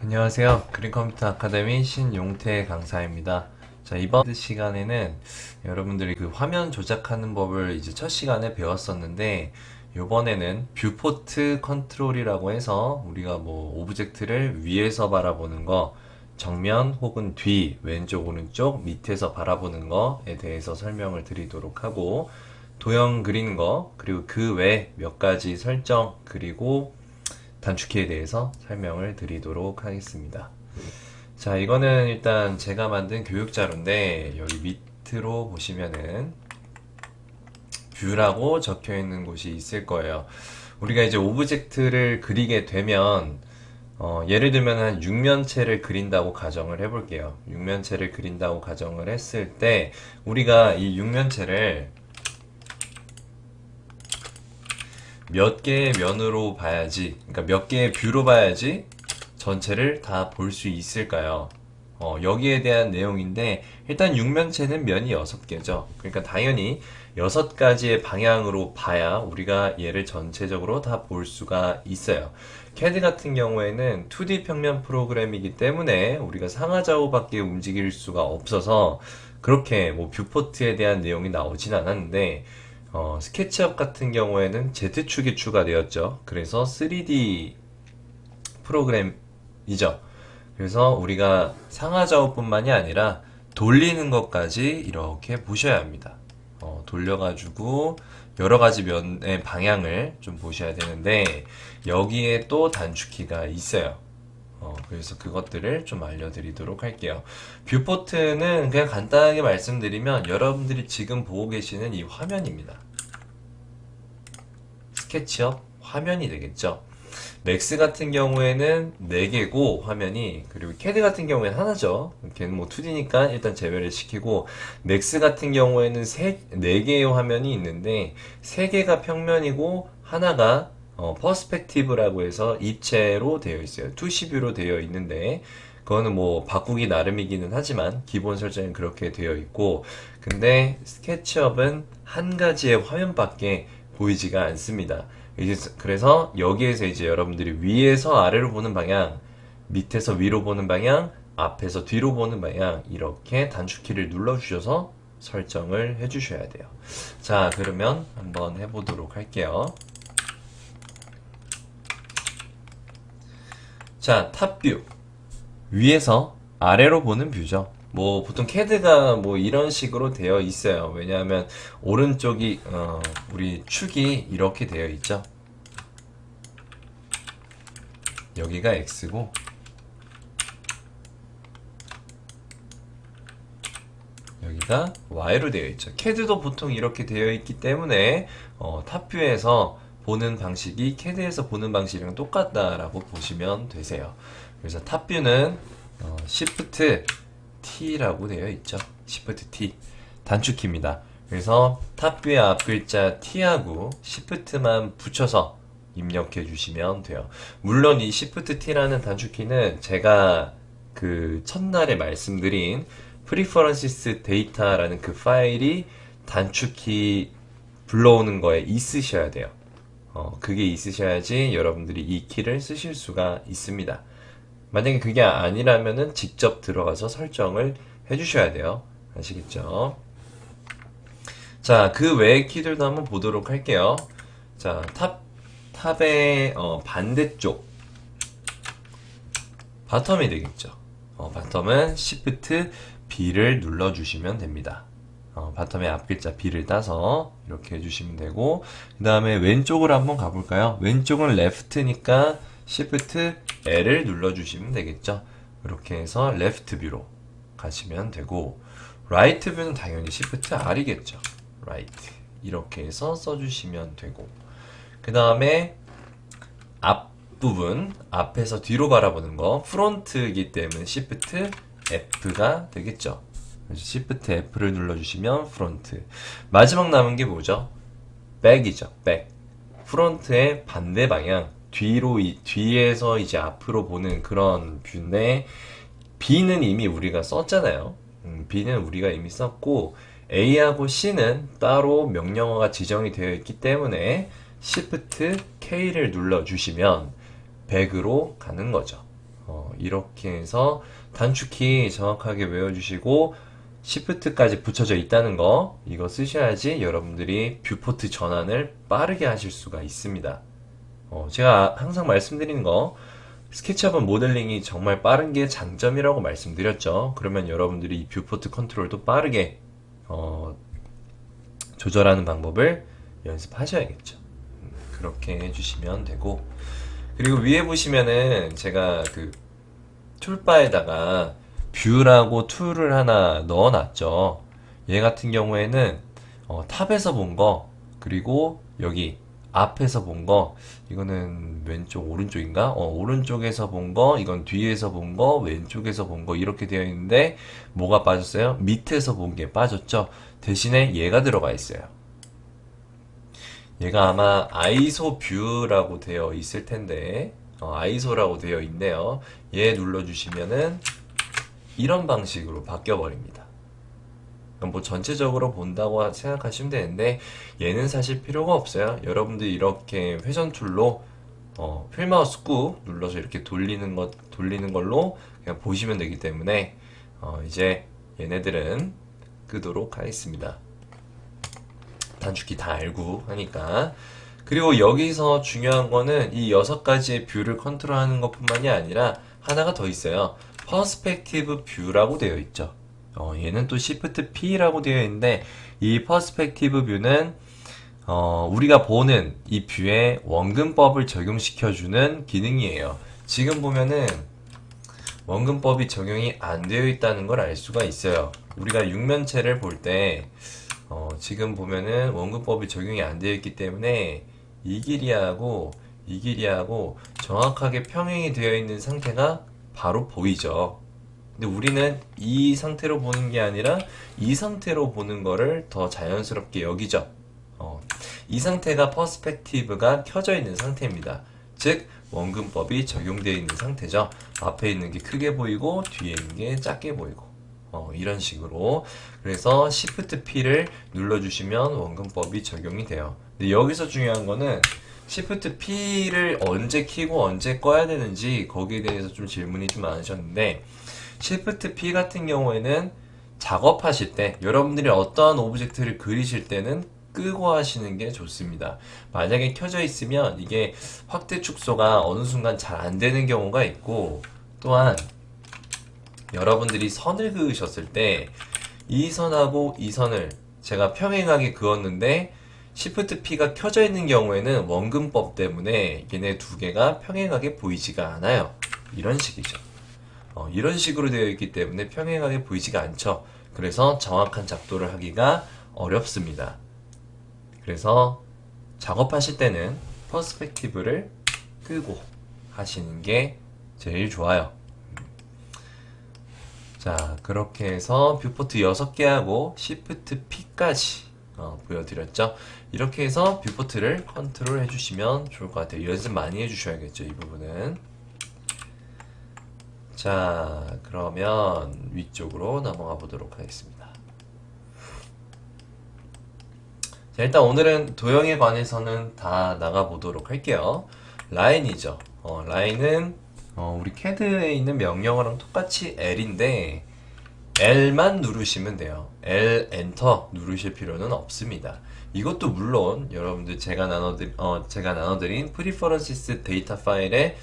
안녕하세요. 그린컴퓨터 아카데미 신용태 강사입니다. 자, 이번 시간에는 여러분들이 그 화면 조작하는 법을 이제 첫 시간에 배웠었는데, 요번에는 뷰포트 컨트롤이라고 해서 우리가 뭐 오브젝트를 위에서 바라보는 거, 정면 혹은 뒤, 왼쪽, 오른쪽, 밑에서 바라보는 거에 대해서 설명을 드리도록 하고, 도형 그리는 거, 그리고 그 외 몇 가지 설정, 그리고 단축키에 대해서 설명을 드리도록 하겠습니다. 자, 이거는 일단 제가 만든 교육자료인데 여기 밑으로 보시면은 뷰라고 적혀 있는 곳이 있을 거예요. 우리가 이제 오브젝트를 그리게 되면 예를 들면 한 육면체를 그린다고 가정을 해볼게요. 육면체를 그린다고 가정을 했을 때 우리가 이 육면체를 몇 개의 면으로 봐야지, 그러니까 몇 개의 뷰로 봐야지 전체를 다 볼 수 있을까요? 여기에 대한 내용인데, 일단 육면체는 면이 6개죠. 그러니까 당연히 6가지의 방향으로 봐야 우리가 얘를 전체적으로 다 볼 수가 있어요. CAD 같은 경우에는 2D 평면 프로그램이기 때문에 우리가 상하좌우밖에 움직일 수가 없어서 그렇게 뭐 뷰포트에 대한 내용이 나오진 않았는데, 스케치업 같은 경우에는 Z축이 추가되었죠. 그래서 3D 프로그램이죠. 그래서 우리가 상하좌우뿐만이 아니라 돌리는 것까지 이렇게 보셔야 합니다. 돌려가지고 여러 가지 면의 방향을 좀 보셔야 되는데 여기에 또 단축키가 있어요. 그래서 그것들을 좀 알려드리도록 할게요. 뷰포트는 그냥 간단하게 말씀드리면 여러분들이 지금 보고 계시는 이 화면입니다. 스케치업 화면이 되겠죠. 맥스 같은 경우에는 4개고 화면이, 그리고 캐드 같은 경우에는 하나죠. 걔는 뭐 2D니까 일단 제외를 시키고, 맥스 같은 경우에는 4개의 화면이 있는데 3개가 평면이고 하나가 퍼스펙티브라고 해서 입체로 되어 있어요. 2C뷰로 되어 있는데 그거는 뭐 바꾸기 나름이기는 하지만 기본 설정은 그렇게 되어 있고, 근데 스케치업은 한 가지의 화면밖에 보이지가 않습니다. 그래서 여기에서 이제 여러분들이 위에서 아래로 보는 방향, 밑에서 위로 보는 방향, 앞에서 뒤로 보는 방향, 이렇게 단축키를 눌러주셔서 설정을 해주셔야 돼요. 자, 그러면 한번 해보도록 할게요. 자, 탑뷰. 위에서 아래로 보는 뷰죠. 뭐 보통 캐드가 뭐 이런 식으로 되어 있어요. 왜냐하면 오른쪽이 우리 축이 이렇게 되어 있죠. 여기가 X고 여기가 Y로 되어 있죠. 캐드도 보통 이렇게 되어 있기 때문에 탑뷰에서 보는 방식이 캐드에서 보는 방식이랑 똑같다라고 보시면 되세요. 그래서 탑뷰는 Shift T라고 되어 있죠. Shift T 단축키입니다. 그래서 탑뷰의 앞 글자 T하고 Shift만 붙여서 입력해 주시면 돼요. 물론 이 Shift T라는 단축키는 제가 그 첫날에 말씀드린 Preferences Data라는 그 파일이 단축키 불러오는 거에 있으셔야 돼요. 그게 있으셔야지 여러분들이 이 키를 쓰실 수가 있습니다. 만약에 그게 아니라면은 직접 들어가서 설정을 해주셔야 돼요. 아시겠죠? 자, 그 외의 키들도 한번 보도록 할게요. 자, 탑의 반대쪽 바텀이 되겠죠. 바텀은 Shift B를 눌러주시면 됩니다. 바텀의 앞글자 B를 따서 이렇게 해주시면 되고, 그 다음에 왼쪽으로 한번 가볼까요? 왼쪽은 Left니까 Shift L을 눌러주시면 되겠죠. 이렇게 해서 Left 뷰로 가시면 되고, Right 뷰는 당연히 Shift R이겠죠. Right 이렇게 해서 써주시면 되고, 그 다음에 앞부분, 앞에서 뒤로 바라보는 거 프론트이기 때문에 Shift F가 되겠죠. 그래서 Shift F를 눌러주시면 프론트. 마지막 남은 게 뭐죠? 백이죠. 백. 프론트의 반대 방향, 뒤에서 이제 앞으로 보는 그런 뷰인데, B는 이미 우리가 썼잖아요. B는 우리가 이미 썼고, A하고 C는 따로 명령어가 지정이 되어 있기 때문에 Shift K를 눌러주시면 백으로 가는 거죠. 이렇게 해서 단축키 정확하게 외워주시고 Shift까지 붙여져 있다는 거, 이거 쓰셔야지 여러분들이 뷰포트 전환을 빠르게 하실 수가 있습니다. 제가 항상 말씀드리는 거, 스케치업은 모델링이 정말 빠른 게 장점이라고 말씀드렸죠. 그러면 여러분들이 이 뷰포트 컨트롤도 빠르게 조절하는 방법을 연습하셔야겠죠. 그렇게 해주시면 되고, 그리고 위에 보시면은 제가 그 툴바에다가 뷰라고 툴을 하나 넣어놨죠. 얘 같은 경우에는 탑에서 본 거, 그리고 여기 앞에서 본 거, 이거는 왼쪽 오른쪽인가? 오른쪽에서 본 거, 이건 뒤에서 본 거, 왼쪽에서 본 거, 이렇게 되어 있는데 뭐가 빠졌어요? 밑에서 본 게 빠졌죠. 대신에 얘가 들어가 있어요. 얘가 아마 아이소 뷰라고 되어 있을 텐데, 아이소라고 되어 있네요. 얘 눌러주시면은 이런 방식으로 바뀌어 버립니다. 뭐 전체적으로 본다고 생각하시면 되는데, 얘는 사실 필요가 없어요. 여러분들이 이렇게 회전 툴로 휠마우스 꾹 눌러서 이렇게 돌리는 걸로 그냥 보시면 되기 때문에 이제 얘네들은 끄도록 하겠습니다. 단축키 다 알고 하니까. 그리고 여기서 중요한 거는 이 6가지의 뷰를 컨트롤하는 것뿐만이 아니라 하나가 더 있어요. 퍼스펙티브 뷰라고 되어 있죠. 얘는 또 Shift P라고 되어 있는데, 이 퍼스펙티브 뷰는 우리가 보는 이 뷰에 원근법을 적용시켜주는 기능이에요. 지금 보면은 원근법이 적용이 안 되어 있다는 걸 알 수가 있어요. 우리가 육면체를 볼 때 지금 보면은 원근법이 적용이 안 되어 있기 때문에 이 길이하고 이 길이하고 정확하게 평행이 되어 있는 상태가 바로 보이죠. 근데 우리는 이 상태로 보는 게 아니라 이 상태로 보는 거를 더 자연스럽게 여기죠. 이 상태가 퍼스펙티브가 켜져 있는 상태입니다. 즉 원근법이 적용되어 있는 상태죠. 앞에 있는 게 크게 보이고 뒤에 있는 게 작게 보이고 이런 식으로. 그래서 Shift P를 눌러주시면 원근법이 적용이 돼요. 근데 여기서 중요한 거는 Shift P를 언제 켜고 언제 꺼야 되는지, 거기에 대해서 좀 질문이 좀 많으셨는데, Shift P 같은 경우에는 작업하실 때, 여러분들이 어떠한 오브젝트를 그리실 때는 끄고 하시는 게 좋습니다. 만약에 켜져 있으면 이게 확대 축소가 어느 순간 잘 안 되는 경우가 있고, 또한 여러분들이 선을 그으셨을 때 이 선하고 이 선을 제가 평행하게 그었는데 Shift P가 켜져 있는 경우에는 원근법 때문에 얘네 두 개가 평행하게 보이지가 않아요. 이런 식이죠. 이런 식으로 되어 있기 때문에 평행하게 보이지가 않죠. 그래서 정확한 작도를 하기가 어렵습니다. 그래서 작업하실 때는 퍼스펙티브를 끄고 하시는 게 제일 좋아요. 자, 그렇게 해서 뷰포트 6개 하고 Shift P까지 보여드렸죠. 이렇게 해서 뷰포트를 컨트롤 해주시면 좋을 것 같아요. 연습 많이 해주셔야겠죠, 이 부분은. 자, 그러면 위쪽으로 넘어가 보도록 하겠습니다. 자, 일단 오늘은 도형에 관해서는 다 나가 보도록 할게요. 라인이죠. 라인은 우리 CAD에 있는 명령어랑 똑같이 L인데 L만 누르시면 돼요. L 엔터 누르실 필요는 없습니다. 이것도 물론 여러분들 제가 나눠드린 Preferences 데이터 파일에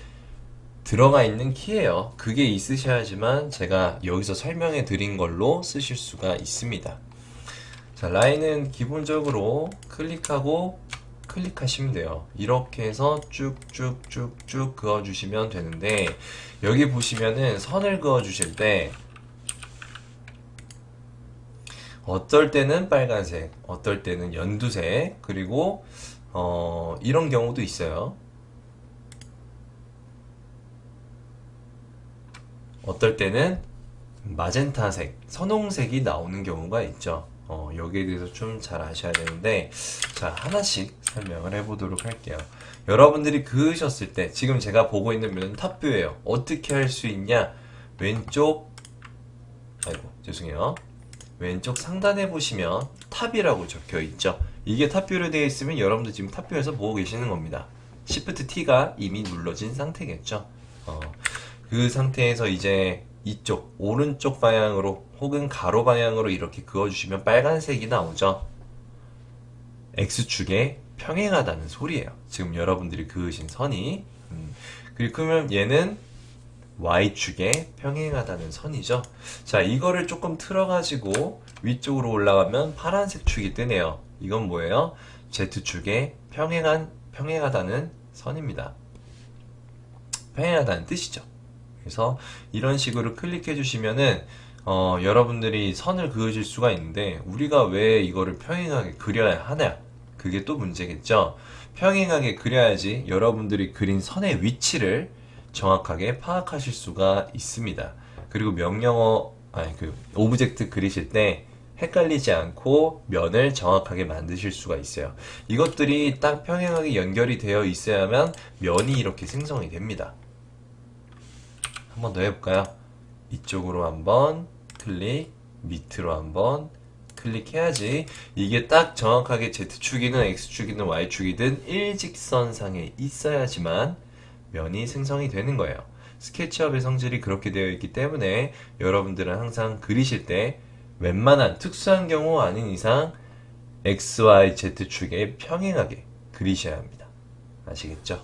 들어가 있는 키예요. 그게 있으셔야지만 제가 여기서 설명해 드린 걸로 쓰실 수가 있습니다. 자, 라인은 기본적으로 클릭하고 클릭하시면 돼요. 이렇게 해서 쭉쭉쭉쭉 그어주시면 되는데, 여기 보시면은 선을 그어주실 때 어떨 때는 빨간색, 어떨 때는 연두색, 그리고 이런 경우도 있어요. 어떨 때는 마젠타색, 선홍색이 나오는 경우가 있죠. 여기에 대해서 좀 잘 아셔야 되는데, 자, 하나씩 설명을 해보도록 할게요. 여러분들이 그으셨을 때, 지금 제가 보고 있는 면은 탑뷰예요. 어떻게 할 수 있냐? 왼쪽, 아이고, 죄송해요. 왼쪽 상단에 보시면 탑이라고 적혀 있죠. 이게 탑뷰로 되어 있으면 여러분들 지금 탑뷰에서 보고 계시는 겁니다. Shift T가 이미 눌러진 상태겠죠. 그 상태에서 이제 이쪽 오른쪽 방향으로 혹은 가로 방향으로 이렇게 그어주시면 빨간색이 나오죠. X축에 평행하다는 소리예요. 지금 여러분들이 그으신 선이. 그리고 그러면 얘는 Y축에 평행하다는 선이죠. 자, 이거를 조금 틀어가지고 위쪽으로 올라가면 파란색 축이 뜨네요. 이건 뭐예요? Z축에 평행하다는 선입니다. 평행하다는 뜻이죠. 그래서 이런 식으로 클릭해 주시면은 여러분들이 선을 그으실 수가 있는데 우리가 왜 이거를 평행하게 그려야 하냐? 그게 또 문제겠죠. 평행하게 그려야지 여러분들이 그린 선의 위치를 정확하게 파악하실 수가 있습니다. 그리고 오브젝트 그리실 때 헷갈리지 않고 면을 정확하게 만드실 수가 있어요. 이것들이 딱 평행하게 연결이 되어 있어야만 면이 이렇게 생성이 됩니다. 한 번 더 해볼까요? 이쪽으로 한번 클릭, 밑으로 한번 클릭해야지 이게 딱 정확하게 Z축이든 X축이든 Y축이든 일직선상에 있어야지만 면이 생성이 되는 거예요. 스케치업의 성질이 그렇게 되어 있기 때문에 여러분들은 항상 그리실 때 웬만한 특수한 경우 아닌 이상 X, Y, Z축에 평행하게 그리셔야 합니다. 아시겠죠?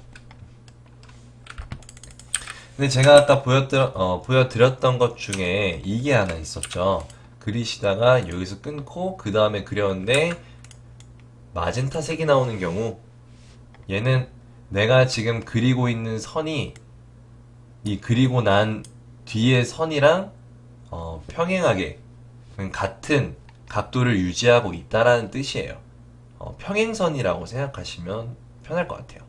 근데 제가 아까 보여드렸던 것 중에 이게 하나 있었죠. 그리시다가 여기서 끊고 그 다음에 그렸는데 마젠타 색이 나오는 경우 얘는 내가 지금 그리고 있는 선이 이 그리고 난 뒤의 선이랑 평행하게 같은 각도를 유지하고 있다라는 뜻이에요. 평행선이라고 생각하시면 편할 것 같아요.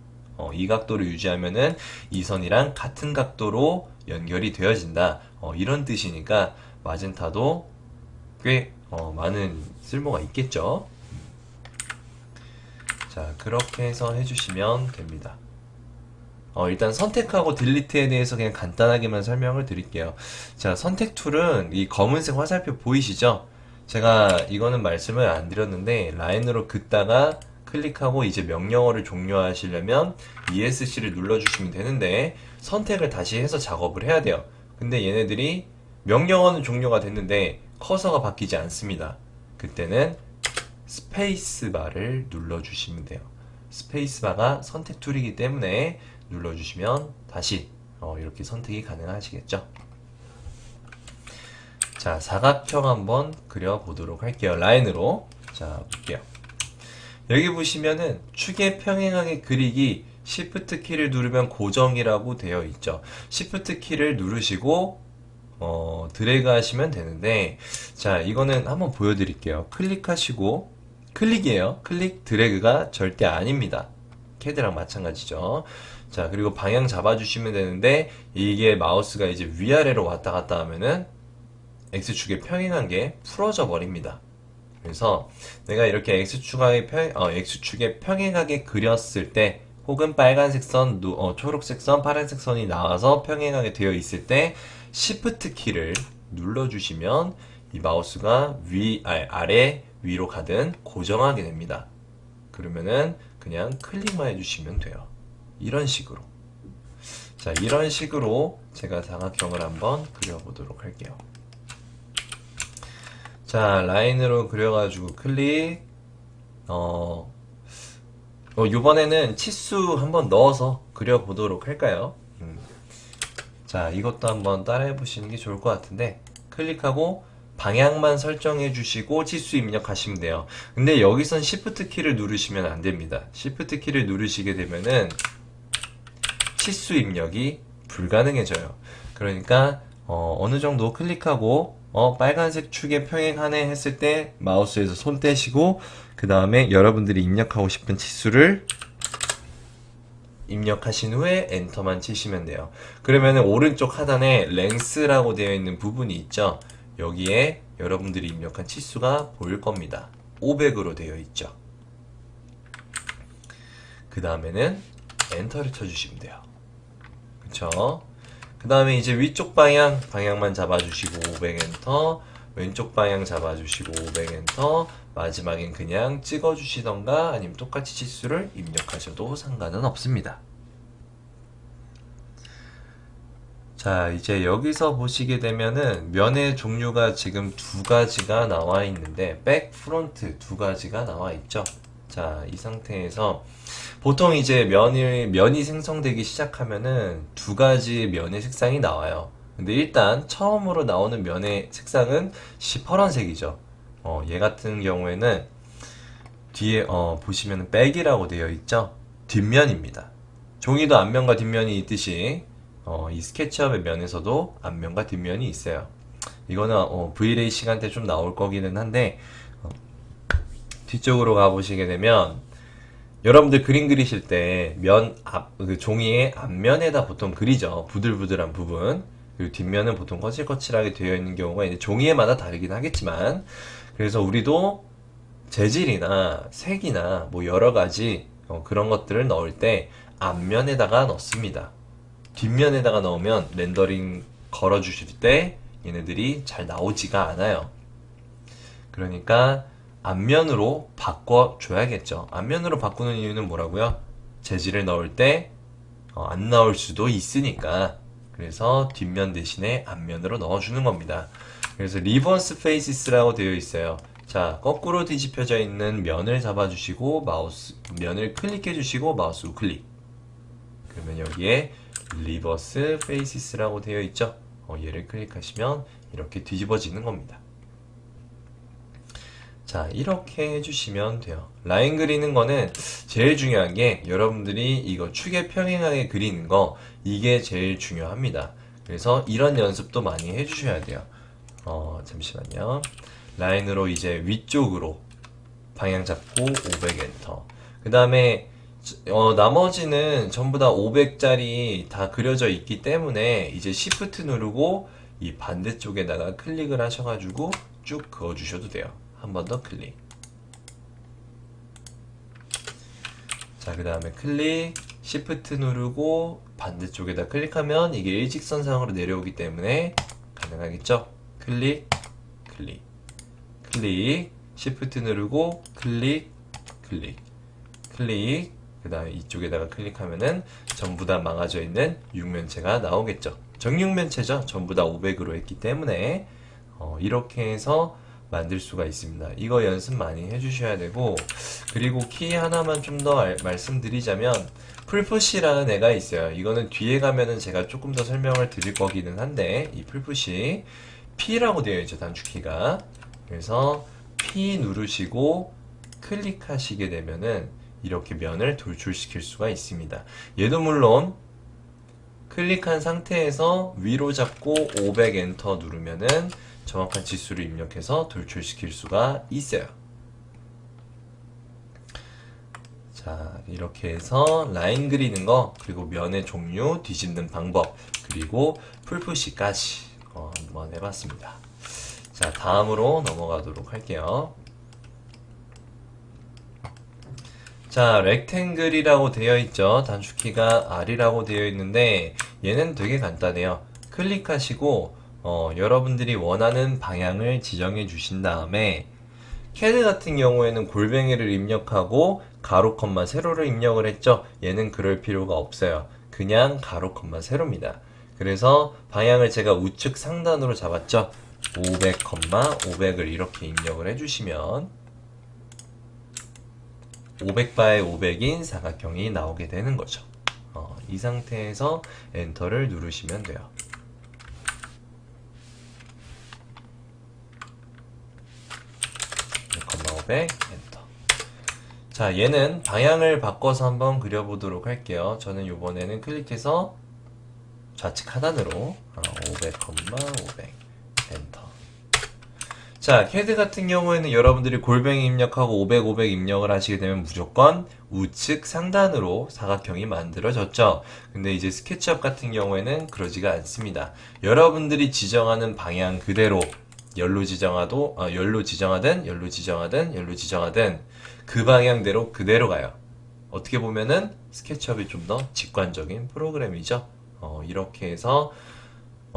이 각도를 유지하면은 이 선이랑 같은 각도로 연결이 되어진다. 이런 뜻이니까 마젠타도 꽤 많은 쓸모가 있겠죠. 자, 그렇게 해서 해주시면 됩니다. 일단 선택하고 딜리트에 대해서 그냥 간단하게만 설명을 드릴게요. 자, 선택 툴은 이 검은색 화살표 보이시죠? 제가 이거는 말씀을 안 드렸는데 라인으로 긋다가 클릭하고 이제 명령어를 종료하시려면 ESC를 눌러주시면 되는데 선택을 다시 해서 작업을 해야 돼요. 근데 얘네들이 명령어는 종료가 됐는데 커서가 바뀌지 않습니다. 그때는 스페이스바를 눌러주시면 돼요. 스페이스바가 선택 툴이기 때문에 눌러주시면 다시 이렇게 선택이 가능하시겠죠. 자, 사각형 한번 그려보도록 할게요. 라인으로. 자, 볼게요. 여기 보시면은 축에 평행하게 그리기 Shift 키를 누르면 고정이라고 되어 있죠. Shift 키를 누르시고 드래그 하시면 되는데 자, 이거는 한번 보여드릴게요. 클릭하시고 클릭이에요. 클릭 드래그가 절대 아닙니다. 캐드랑 마찬가지죠. 자, 그리고 방향 잡아주시면 되는데 이게 마우스가 이제 위아래로 왔다 갔다 하면은 X축에 평행한 게 풀어져 버립니다. 그래서 내가 이렇게 X축에 평행하게 그렸을 때 혹은 빨간색 선, 초록색 선, 파란색 선이 나와서 평행하게 되어 있을 때 Shift 키를 눌러주시면 이 마우스가 아래, 위로 가든 고정하게 됩니다. 그러면은 그냥 클릭만 해주시면 돼요. 이런 식으로. 자, 이런 식으로 제가 사각형을 한번 그려보도록 할게요. 자, 라인으로 그려가지고 클릭. 요번에는 치수 한번 넣어서 그려보도록 할까요? 자, 이것도 한번 따라해 보시는 게 좋을 것 같은데 클릭하고 방향만 설정해 주시고 치수 입력하시면 돼요. 근데 여기선 Shift 키를 누르시면 안 됩니다. Shift 키를 누르시게 되면은 치수 입력이 불가능해져요. 그러니까 어느 정도 클릭하고 빨간색 축에 평행하네 했을 때 마우스에서 손 떼시고 그 다음에 여러분들이 입력하고 싶은 치수를 입력하신 후에 엔터만 치시면 돼요. 그러면 오른쪽 하단에 랭스라고 되어 있는 부분이 있죠. 여기에 여러분들이 입력한 치수가 보일 겁니다. 500으로 되어 있죠. 그 다음에는 엔터를 쳐주시면 돼요. 그쵸? 그 다음에 이제 위쪽 방향만 잡아주시고 500 엔터, 왼쪽 방향 잡아주시고 500 엔터, 마지막엔 그냥 찍어주시던가 아니면 똑같이 치수를 입력하셔도 상관은 없습니다. 자, 이제 여기서 보시게 되면은 면의 종류가 지금 두 가지가 나와 있는데 백, 프론트 두 가지가 나와 있죠. 자, 이 상태에서 보통 이제 면이 생성되기 시작하면은 두 가지 면의 색상이 나와요. 근데 일단 처음으로 나오는 면의 색상은 시퍼런색이죠. 얘 같은 경우에는 뒤에 보시면 백이라고 되어 있죠. 뒷면입니다. 종이도 앞면과 뒷면이 있듯이 이 스케치업의 면에서도 앞면과 뒷면이 있어요. 이거는 브이레이 시간대 좀 나올 거기는 한데 뒤쪽으로 가보시게 되면 여러분들 그림 그리실 때 그 종이의 앞면에다 보통 그리죠. 부들부들한 부분. 그리고 뒷면은 보통 거칠거칠하게 되어 있는 경우가 이제 종이에마다 다르긴 하겠지만 그래서 우리도 재질이나 색이나 뭐 여러 가지 그런 것들을 넣을 때 앞면에다가 넣습니다. 뒷면에다가 넣으면 렌더링 걸어주실 때 얘네들이 잘 나오지가 않아요. 그러니까 앞면으로 바꿔줘야겠죠. 앞면으로 바꾸는 이유는 뭐라고요? 재질을 넣을 때 안 나올 수도 있으니까 그래서 뒷면 대신에 앞면으로 넣어주는 겁니다. 그래서 리버스 페이시스라고 되어 있어요. 자, 거꾸로 뒤집혀져 있는 면을 잡아주시고 면을 클릭해 주시고 마우스 우클릭. 그러면 여기에 리버스 페이시스라고 되어 있죠. 얘를 클릭하시면 이렇게 뒤집어지는 겁니다. 자, 이렇게 해주시면 돼요. 라인 그리는 거는 제일 중요한 게 여러분들이 이거 축에 평행하게 그리는 거 이게 제일 중요합니다. 그래서 이런 연습도 많이 해주셔야 돼요. 잠시만요. 라인으로 이제 위쪽으로 방향 잡고 500 엔터. 그 다음에 나머지는 전부 다 500짜리 다 그려져 있기 때문에 이제 Shift 누르고 이 반대쪽에다가 클릭을 하셔가지고 쭉 그어주셔도 돼요. 한 번 더 클릭. 자, 그 다음에 클릭, Shift 누르고 반대쪽에다 클릭하면 이게 일직선상으로 내려오기 때문에 가능하겠죠? 클릭, 클릭, 클릭, Shift 누르고 클릭, 클릭, 클릭. 그 다음에 이쪽에다가 클릭하면은 전부 다 망가져 있는 육면체가 나오겠죠. 정육면체죠. 전부 다 500으로 했기 때문에 이렇게 해서 만들 수가 있습니다. 이거 연습 많이 해주셔야 되고 그리고 키 하나만 좀 더 말씀드리자면 풀푸시라는 애가 있어요. 이거는 뒤에 가면은 제가 조금 더 설명을 드릴 거기는 한데 이 풀푸시 P라고 되어 있죠. 단축키가. 그래서 P 누르시고 클릭하시게 되면은 이렇게 면을 돌출시킬 수가 있습니다. 얘도 물론 클릭한 상태에서 위로 잡고 500 엔터 누르면은 정확한 지수를 입력해서 돌출시킬 수가 있어요. 자, 이렇게 해서 라인 그리는 거, 그리고 면의 종류, 뒤집는 방법, 그리고 풀푸시까지 한번 해봤습니다. 자, 다음으로 넘어가도록 할게요. 자, 렉탱글이라고 되어 있죠. 단축키가 R이라고 되어 있는데 얘는 되게 간단해요. 클릭하시고 여러분들이 원하는 방향을 지정해 주신 다음에 CAD 같은 경우에는 골뱅이를 입력하고 가로 콤마 세로를 입력을 했죠. 얘는 그럴 필요가 없어요. 그냥 가로 콤마 세로입니다. 그래서 방향을 제가 우측 상단으로 잡았죠. 500, 500을 이렇게 입력을 해주시면 500바에 500인 사각형이 나오게 되는 거죠. 이 상태에서 엔터를 누르시면 돼요. 500 엔터. 자, 얘는 방향을 바꿔서 한번 그려보도록 할게요. 저는 이번에는 클릭해서 좌측 하단으로 500, 500 엔터. 자, CAD 같은 경우에는 여러분들이 골뱅이 입력하고 500, 500 입력을 하시게 되면 무조건 우측 상단으로 사각형이 만들어졌죠. 근데 이제 스케치업 같은 경우에는 그러지가 않습니다. 여러분들이 지정하는 방향 그대로 열로 지정하든 그 방향대로 그대로 가요. 어떻게 보면은 스케치업이 좀 더 직관적인 프로그램이죠. 이렇게 해서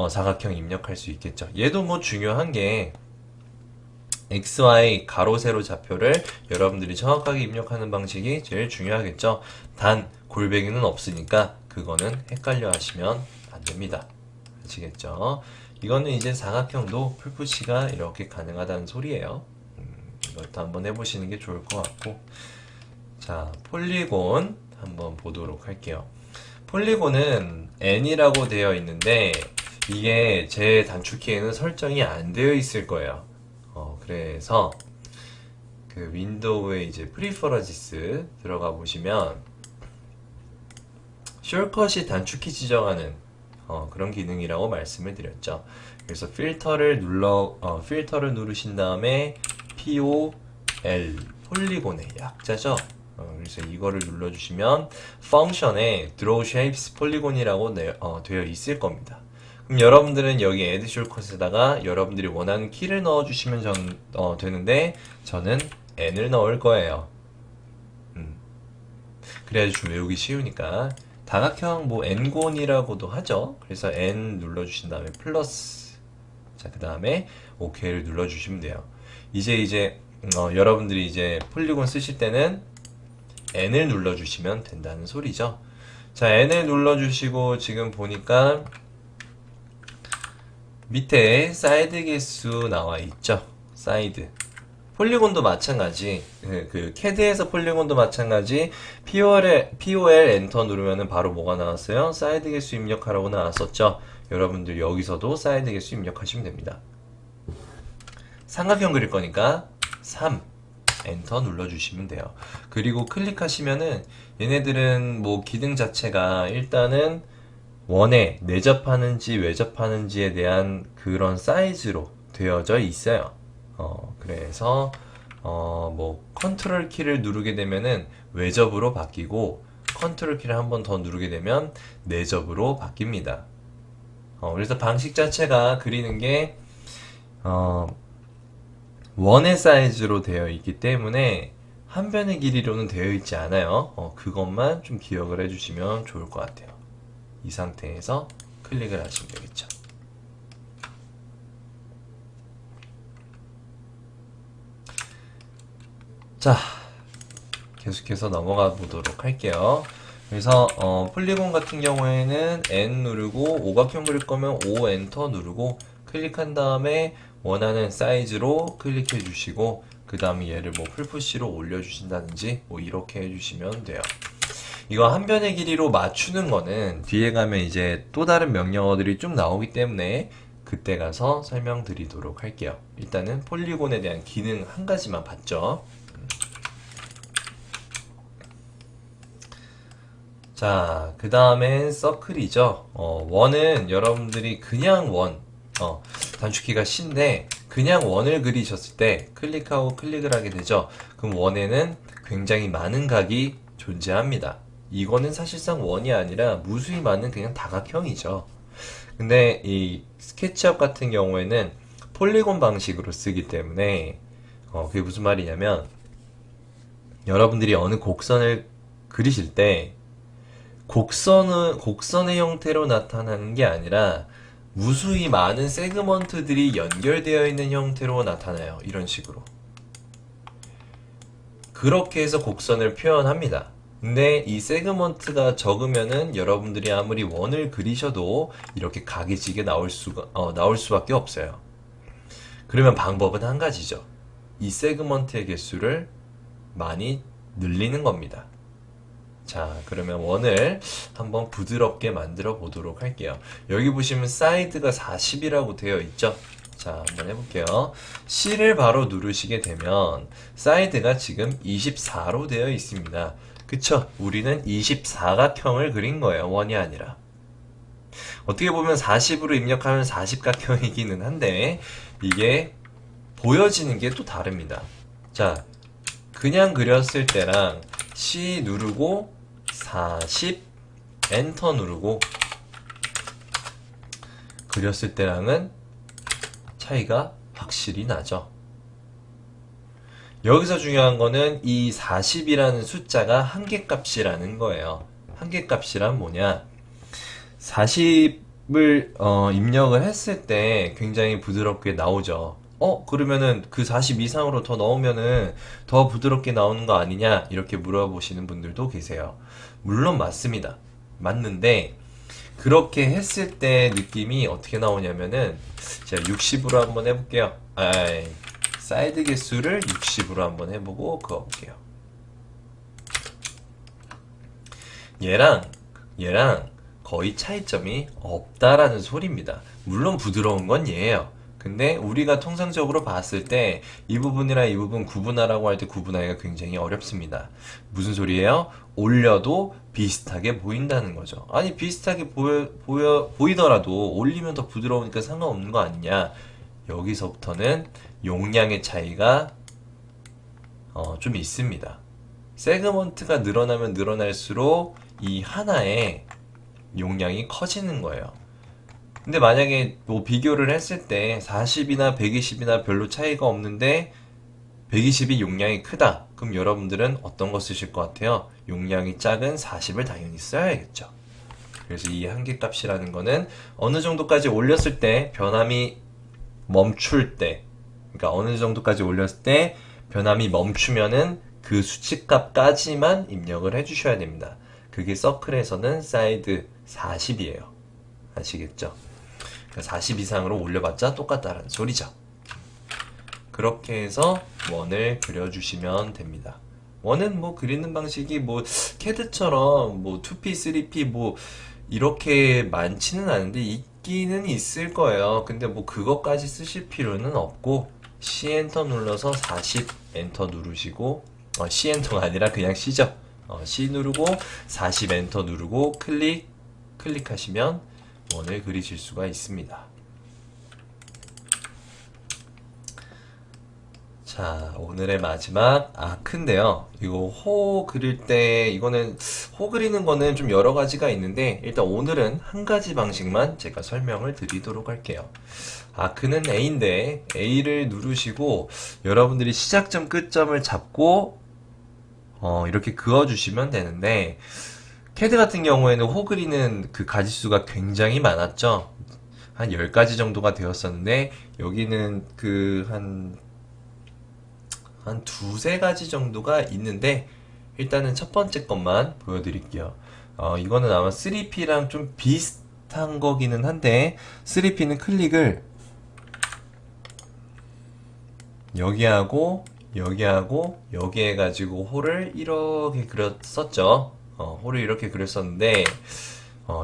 사각형 입력할 수 있겠죠. 얘도 뭐 중요한 게 XY 가로 세로 좌표를 여러분들이 정확하게 입력하는 방식이 제일 중요하겠죠. 단 골뱅이는 없으니까 그거는 헷갈려 하시면 안 됩니다. 아시겠죠? 이거는 이제 사각형도 풀푸시가 이렇게 가능하다는 소리예요. 이것도 한번 해보시는 게 좋을 것 같고, 자, 폴리곤 한번 보도록 할게요. 폴리곤은 n이라고 되어 있는데 이게 제 단축키에는 설정이 안 되어 있을 거예요. 그래서 그 윈도우에 이제 프리퍼러지스 들어가 보시면 숄컷이 단축키 지정하는 그런 기능이라고 말씀을 드렸죠. 그래서 필터를 누르신 다음에 POL 폴리곤의 약자죠. 그래서 이거를 눌러주시면 펑션에 Draw Shapes Polygon이라고 되어 있을 겁니다. 그럼 여러분들은 여기 Add Shortcut에다가 여러분들이 원하는 키를 넣어주시면 되는데 저는 N을 넣을 거예요. 그래야지 좀 외우기 쉬우니까. 다각형 뭐 N곤이라고도 하죠. 그래서 N 눌러주신 다음에 플러스, 자, 그 다음에 OK를 눌러주시면 돼요. 이제 여러분들이 이제 폴리곤 쓰실 때는 N을 눌러주시면 된다는 소리죠. 자, N을 눌러주시고 지금 보니까 밑에 사이드 개수 나와 있죠. 사이드. 폴리곤도 마찬가지. 그 캐드에서 폴리곤도 마찬가지. POL 엔터 누르면은 바로 뭐가 나왔어요? 사이드 개수 입력하라고 나왔었죠. 여러분들 여기서도 사이드 개수 입력하시면 됩니다. 삼각형 그릴 거니까 3 엔터 눌러주시면 돼요. 그리고 클릭하시면은 얘네들은 뭐 기능 자체가 일단은 원에 내접하는지 외접하는지에 대한 그런 사이즈로 되어져 있어요. 그래서 뭐 컨트롤 키를 누르게 되면은 외접으로 바뀌고 컨트롤 키를 한 번 더 누르게 되면 내접으로 바뀝니다. 그래서 방식 자체가 그리는 게 원의 사이즈로 되어 있기 때문에 한 변의 길이로는 되어 있지 않아요. 그것만 좀 기억을 해주시면 좋을 것 같아요. 이 상태에서 클릭을 하시면 되겠죠. 자, 계속해서 넘어가 보도록 할게요. 그래서 폴리곤 같은 경우에는 N 누르고 오각형 그릴 거면 O 엔터 누르고 클릭한 다음에 원하는 사이즈로 클릭해 주시고 그 다음에 얘를 뭐 풀푸시로 올려 주신다든지 뭐 이렇게 해주시면 돼요. 이거 한 변의 길이로 맞추는 거는 뒤에 가면 이제 또 다른 명령어들이 쭉 나오기 때문에 그때 가서 설명드리도록 할게요. 일단은 폴리곤에 대한 기능 한 가지만 봤죠. 자, 그 다음엔 서클이죠. 원은 여러분들이 그냥 단축키가 C인데 그냥 원을 그리셨을 때 클릭하고 클릭을 하게 되죠. 그럼 원에는 굉장히 많은 각이 존재합니다. 이거는 사실상 원이 아니라 무수히 많은 그냥 다각형이죠. 근데 이 스케치업 같은 경우에는 폴리곤 방식으로 쓰기 때문에 그게 무슨 말이냐면 여러분들이 어느 곡선을 그리실 때 곡선의 형태로 나타나는 게 아니라 무수히 많은 세그먼트들이 연결되어 있는 형태로 나타나요. 이런 식으로. 그렇게 해서 곡선을 표현합니다. 근데 이 세그먼트가 적으면은 여러분들이 아무리 원을 그리셔도 이렇게 각이 지게 나올 수밖에 없어요. 그러면 방법은 한 가지죠. 이 세그먼트의 개수를 많이 늘리는 겁니다. 자, 그러면 원을 한번 부드럽게 만들어 보도록 할게요. 여기 보시면 사이드가 40이라고 되어 있죠? 자, 한번 해볼게요. C를 바로 누르시게 되면 사이드가 지금 24로 되어 있습니다. 그쵸? 우리는 24각형을 그린 거예요. 원이 아니라. 어떻게 보면 40으로 입력하면 40각형이기는 한데 이게 보여지는 게 또 다릅니다. 자, 그냥 그렸을 때랑 C 누르고 40 엔터 누르고 그렸을 때랑은 차이가 확실히 나죠. 여기서 중요한 거는 이 40이라는 숫자가 한계값이라는 거예요. 한계값이란 뭐냐? 40을 입력을 했을 때 굉장히 부드럽게 나오죠. 그러면은 그 40 이상으로 더 넣으면은 더 부드럽게 나오는 거 아니냐? 이렇게 물어보시는 분들도 계세요. 물론 맞습니다. 맞는데 그렇게 했을 때 느낌이 어떻게 나오냐면은 제가 60으로 한번 해볼게요. 사이드 개수를 60으로 한번 해보고 그어볼게요. 얘랑 거의 차이점이 없다라는 소리입니다. 물론 부드러운 건 얘예요. 근데 우리가 통상적으로 봤을 때 이 부분이랑 이 부분 구분하라고 할 때 구분하기가 굉장히 어렵습니다. 무슨 소리예요? 올려도 비슷하게 보인다는 거죠. 아니 비슷하게 보이더라도 올리면 더 부드러우니까 상관없는 거 아니냐. 여기서부터는 용량의 차이가 좀 있습니다. 세그먼트가 늘어나면 늘어날수록 이 하나의 용량이 커지는 거예요. 근데 만약에 뭐 비교를 했을 때 40이나 120이나 별로 차이가 없는데 120이 용량이 크다. 그럼 여러분들은 어떤 거 쓰실 것 같아요? 용량이 작은 40을 당연히 써야겠죠. 그래서 이 한계값이라는 거는 어느 정도까지 올렸을 때 변함이 멈출 때, 그러니까 어느 정도까지 올렸을 때 변함이 멈추면은 그 수치값까지만 입력을 해주셔야 됩니다. 그게 서클에서는 사이드 40이에요. 아시겠죠? 40 이상으로 올려봤자 똑같다라는 소리죠. 그렇게 해서 원을 그려주시면 됩니다. 원은 뭐 그리는 방식이 뭐 캐드처럼 뭐 2P, 3P 뭐 이렇게 많지는 않은데 있기는 있을 거예요. 근데 뭐 그것까지 쓰실 필요는 없고 C 엔터 눌러서 40 엔터 누르시고 C 엔터가 아니라 그냥 C죠. C 누르고 40 엔터 누르고 클릭하시면 원을 그리실 수가 있습니다. 자, 오늘의 마지막 아크인데요. 이거 호 그릴 때 이거는 호 그리는 거는 좀 여러 가지가 있는데 일단 오늘은 한 가지 방식만 제가 설명을 드리도록 할게요. 아크는 A인데 A를 누르시고 여러분들이 시작점 끝점을 잡고 이렇게 그어주시면 되는데 캐드 같은 경우에는 호 그리는 그 가지수가 굉장히 많았죠. 한 10가지 정도가 되었었는데 여기는 한 두세 가지 정도가 있는데 일단은 첫 번째 것만 보여드릴게요. 이거는 아마 3P랑 좀 비슷한 거기는 한데 3P는 클릭을 여기하고 여기하고 여기 해가지고 홀을 이렇게 그렸었죠. 홀을 이렇게 그렸었는데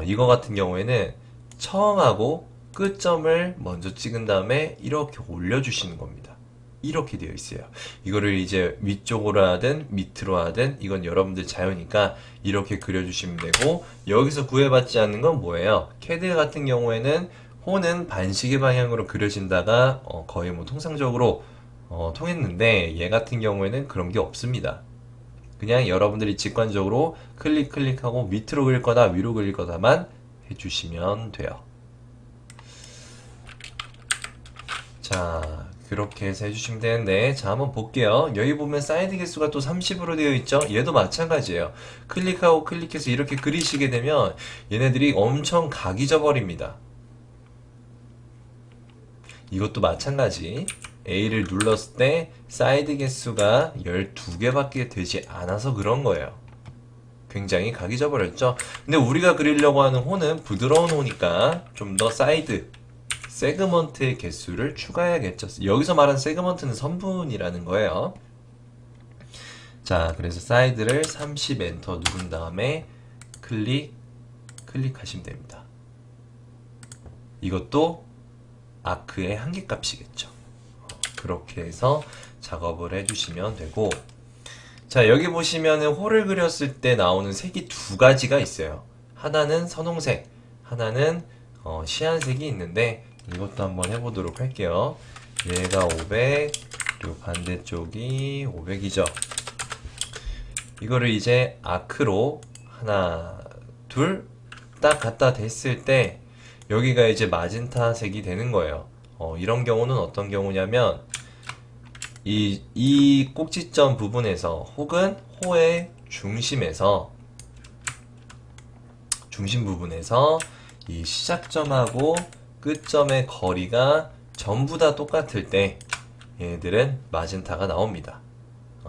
이거 같은 경우에는 처음하고 끝점을 먼저 찍은 다음에 이렇게 올려주시는 겁니다. 이렇게 되어 있어요. 이거를 이제 위쪽으로 하든 밑으로 하든 이건 여러분들 자유니까 이렇게 그려주시면 되고 여기서 구애받지 않는 건 뭐예요? 캐드 같은 경우에는 호는 반시계 방향으로 그려진다가 거의 뭐 통상적으로 통했는데 얘 같은 경우에는 그런 게 없습니다. 그냥 여러분들이 직관적으로 클릭하고 밑으로 그릴 거다 위로 그릴 거다만 해주시면 돼요. 자, 그렇게 해서 해주시면 되는데 자 한번 볼게요. 여기 보면 사이드 개수가 또 30으로 되어 있죠. 얘도 마찬가지예요. 클릭하고 클릭해서 이렇게 그리시게 되면 얘네들이 엄청 각이 져버립니다. 이것도 마찬가지. A를 눌렀을 때 사이드 개수가 12개밖에 되지 않아서 그런 거예요. 굉장히 각이 져버렸죠. 근데 우리가 그리려고 하는 호는 부드러운 호니까 좀 더 사이드 세그먼트의 개수를 추가해야겠죠. 여기서 말하는 세그먼트는 선분이라는 거예요. 자, 그래서 사이드를 30 엔터 누른 다음에 클릭하시면 됩니다. 이것도 아크의 한계값이겠죠. 그렇게 해서 작업을 해주시면 되고 자, 여기 보시면은 홀을 그렸을 때 나오는 색이 두 가지가 있어요. 하나는 선홍색, 하나는 시안색이 있는데 이것도 한번 해보도록 할게요. 얘가 500, 그리고 반대쪽이 500이죠. 이거를 이제 아크로 하나, 둘, 딱 갖다 댔을 때 여기가 이제 마젠타 색이 되는 거예요. 이런 경우는 어떤 경우냐면 이 꼭지점 부분에서 혹은 호의 중심에서 중심 부분에서 이 시작점하고 끝점의 거리가 전부 다 똑같을 때 얘네들은 마젠타가 나옵니다.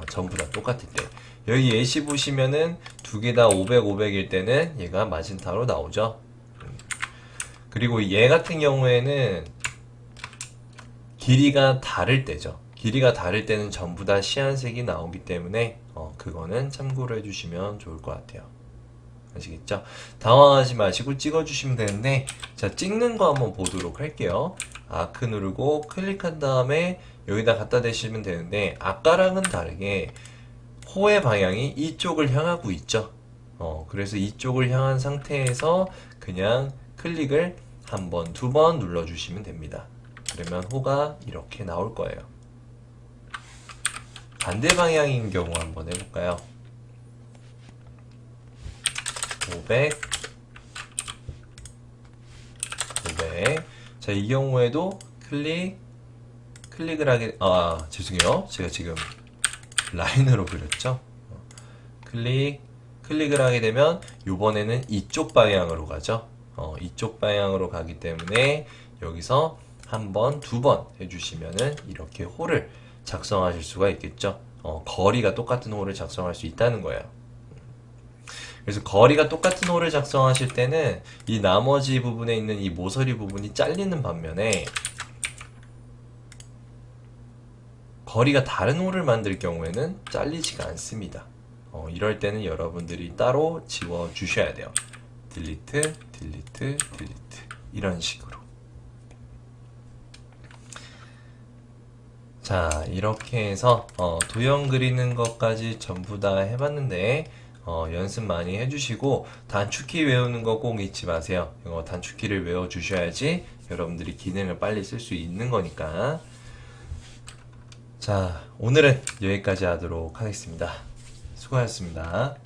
전부 다 똑같을 때 여기 예시 보시면은 두 개 다 500, 500일 때는 얘가 마젠타로 나오죠. 그리고 얘 같은 경우에는 길이가 다를 때죠. 길이가 다를 때는 전부 다 시안색이 나오기 때문에 그거는 참고로 해주시면 좋을 것 같아요. 아시겠죠? 당황하지 마시고 찍어주시면 되는데, 자, 찍는 거 한번 보도록 할게요. 아크 누르고 클릭한 다음에 여기다 갖다 대시면 되는데, 아까랑은 다르게 호의 방향이 이쪽을 향하고 있죠. 그래서 이쪽을 향한 상태에서 그냥 클릭을 한 번, 두 번 눌러주시면 됩니다. 그러면 호가 이렇게 나올 거예요. 반대 방향인 경우 한번 해볼까요? 500, 500. 자, 이 경우에도 클릭을 하게, 죄송해요. 제가 지금 라인으로 그렸죠? 클릭을 하게 되면, 요번에는 이쪽 방향으로 가죠? 이쪽 방향으로 가기 때문에, 여기서 한 번, 두 번 해주시면은, 이렇게 홀을 작성하실 수가 있겠죠? 거리가 똑같은 홀을 작성할 수 있다는 거예요. 그래서 거리가 똑같은 홀을 작성하실 때는 이 나머지 부분에 있는 이 모서리 부분이 잘리는 반면에 거리가 다른 홀을 만들 경우에는 잘리지가 않습니다. 이럴 때는 여러분들이 따로 지워 주셔야 돼요. 딜리트, 딜리트, 딜리트 이런 식으로. 자, 이렇게 해서 도형 그리는 것까지 전부 다 해봤는데 연습 많이 해주시고 단축키 외우는 거 꼭 잊지 마세요. 단축키를 외워주셔야지 여러분들이 기능을 빨리 쓸 수 있는 거니까. 자, 오늘은 여기까지 하도록 하겠습니다. 수고하셨습니다.